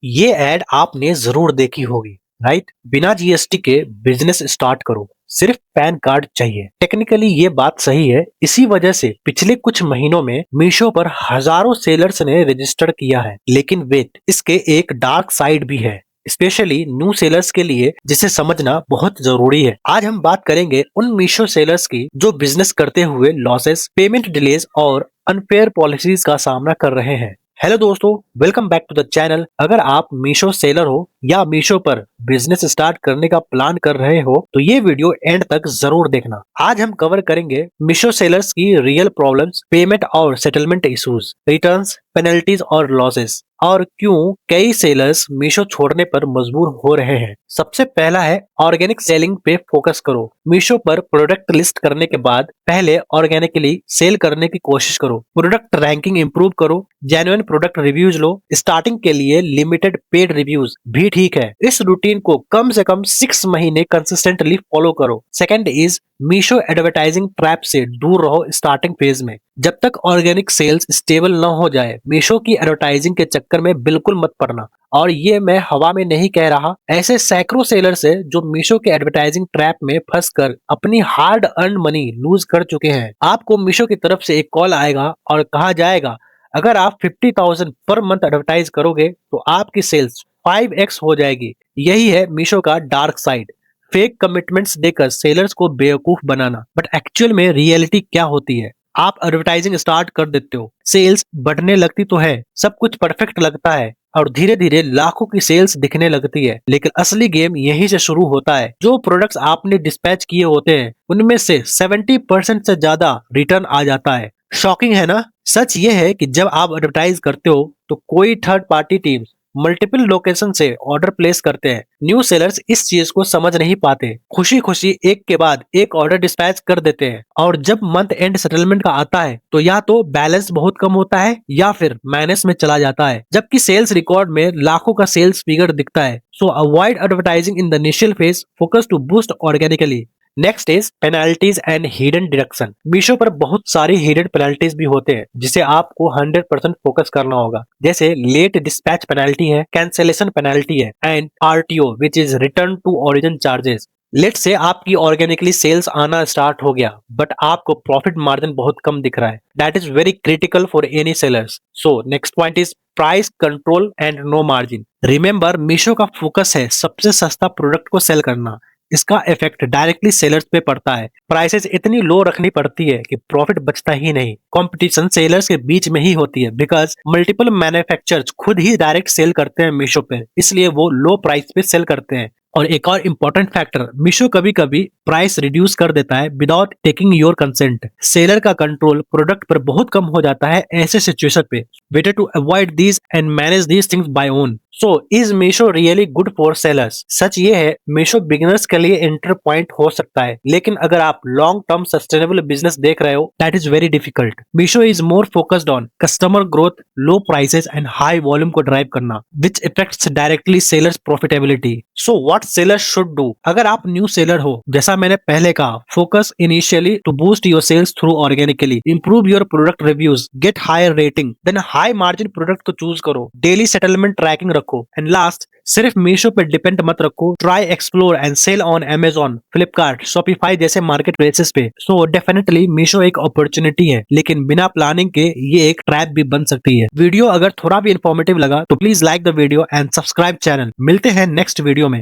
ये ऐड आपने जरूर देखी होगी, राइट? बिना जीएसटी के बिजनेस स्टार्ट करो, सिर्फ पैन कार्ड चाहिए। टेक्निकली ये बात सही है। इसी वजह से पिछले कुछ महीनों में मीशो पर हजारों सेलर्स ने रजिस्टर किया है। लेकिन वेट, इसके एक डार्क साइड भी है, स्पेशली न्यू सेलर्स के लिए, जिसे समझना बहुत जरूरी है। आज हम बात करेंगे उन मीशो सेलर्स की जो बिजनेस करते हुए लॉसेस, पेमेंट डिलेज और अनफेयर पॉलिसीज का सामना कर रहे हैं। हेलो दोस्तों, welcome back to the channel. अगर आप मीशो सेलर हो या मीशो पर बिजनेस स्टार्ट करने का प्लान कर रहे हो तो ये वीडियो एंड तक जरूर देखना। आज हम कवर करेंगे मीशो सेलर्स की रियल प्रॉब्लम्स, पेमेंट और सेटलमेंट इश्यूज, रिटर्न्स, पेनल्टीज और लॉसेस, और क्यों कई सेलर्स मीशो छोड़ने पर मजबूर हो रहे हैं। सबसे पहला है ऑर्गेनिक सेलिंग पे फोकस करो। मीशो पर प्रोडक्ट लिस्ट करने के बाद पहले ऑर्गेनिकली सेल करने की कोशिश करो। प्रोडक्ट रैंकिंग इंप्रूव करो, जेन्युइन प्रोडक्ट रिव्यूज लो। स्टार्टिंग के लिए लिमिटेड पेड रिव्यूज भी ठीक है। इस रूटीन को कम से कम 6 महीने कंसिस्टेंटली फॉलो करो। Second is Meesho advertising trap से दूर रहो स्टार्टिंग फेज में। जब तक ऑर्गेनिक सेल्स स्टेबल न हो जाए, मीशो की एडवर्टाइजिंग के चक्कर में बिल्कुल मत पड़ना। और ये मैं हवा में नहीं कह रहा, ऐसे सैकड़ों सेलर्स है जो मीशो के एडवर्टाइजिंग ट्रैप में फंसकर अपनी हार्ड अर्न मनी लूज कर चुके हैं। आपको मीशो की तरफ से एक कॉल आएगा और कहा जाएगा अगर आप 50,000 पर मंथ एडवर्टाइज करोगे तो आपकी सेल्स 5x हो जाएगी। यही है मीशो का डार्क साइड, फेक कमिटमेंट्स देकर सेलर्स को बेवकूफ बनाना। बट एक्चुअल में रियलिटी क्या होती है? आप एडवर्टाइजिंग स्टार्ट कर देते हो, सेल्स बढ़ने लगती तो है, सब कुछ परफेक्ट लगता है और धीरे धीरे लाखों की सेल्स दिखने लगती है। लेकिन असली गेम यहीं से शुरू होता है। जो प्रोडक्ट्स आपने डिस्पैच किए होते हैं उनमें से 70% से ज्यादा रिटर्न आ जाता है। शॉकिंग है ना? सच ये है कि जब आप एडवर्टाइज करते हो तो कोई third party team multiple location से ऑर्डर प्लेस करते हैं। न्यू सेलर्स इस चीज को समझ नहीं पाते, खुशी खुशी एक के बाद एक ऑर्डर डिस्पैच कर देते हैं। और जब मंथ एंड सेटलमेंट का आता है तो या तो बैलेंस बहुत कम होता है या फिर माइनस में चला जाता है, जबकि सेल्स रिकॉर्ड में लाखों का सेल्स फिगर दिखता है। So avoid advertising in the initial phase, focus to boost organically. Next is penalties and hidden deduction. Meesho पर बहुत सारी हिडन पेनाल्टीज भी होते हैं जिसे आपको 100% फोकस करना होगा। जैसे लेट डिस्पैच पेनाल्टी है, कैंसिलेशन पेनाल्टी है and RTO which is return to origin charges. Late से आपकी ऑर्गेनिकली सेल्स आना स्टार्ट हो गया बट आपको प्रॉफिट मार्जिन बहुत कम दिख रहा है। That is very critical for any sellers. So next point is price control and no margin. Remember, Meesho का फोकस है सबसे सस्ता प्रोडक्ट को सेल करना। इसका इफेक्ट डायरेक्टली सेलर्स पे पड़ता है। प्राइसेस इतनी लो रखनी पड़ती है कि प्रॉफिट बचता ही नहीं। कंपटीशन सेलर्स के बीच में ही होती है बिकॉज मल्टीपल मैन्युफैक्चरर्स खुद ही डायरेक्ट सेल करते हैं मीशो पे, इसलिए वो लो प्राइस पे सेल करते हैं। और एक और इम्पोर्टेंट फैक्टर, मीशो कभी कभी प्राइस रिड्यूस कर देता है without taking your consent. Seller का कंट्रोल प्रोडक्ट पर बहुत कम हो जाता है ऐसे सिचुएशन पे। Better to avoid these and manage these things by own. So is Meesho really good for sellers? सच ये है, मीशो बिगिनर्स के लिए एंटर पॉइंट हो सकता है, लेकिन अगर आप लॉन्ग टर्म सस्टेनेबल बिजनेस देख रहे हो that is very difficult. Meesho is more focused on customer growth, low prices and high volume को ड्राइव करना, which effects directly sellers profitability. So what sellers should do? अगर आप न्यू सेलर हो, जैसा मैंने पहले कहा, focus initially to boost your sales through organically, improve your product reviews, get higher rating, then high margin product को choose करो, daily settlement tracking रखो, एंड लास्ट, सिर्फ मीशो पे डिपेंड मत रखो। Try explore and sell on Amazon, Flipkart, Shopify जैसे marketplaces पे। So definitely Meesho एक अपॉर्चुनिटी है, लेकिन बिना प्लानिंग के ये एक ट्रैप भी बन सकती है। वीडियो अगर थोड़ा भी इंफॉर्मेटिव लगा तो please like the video and subscribe channel. मिलते हैं नेक्स्ट वीडियो में।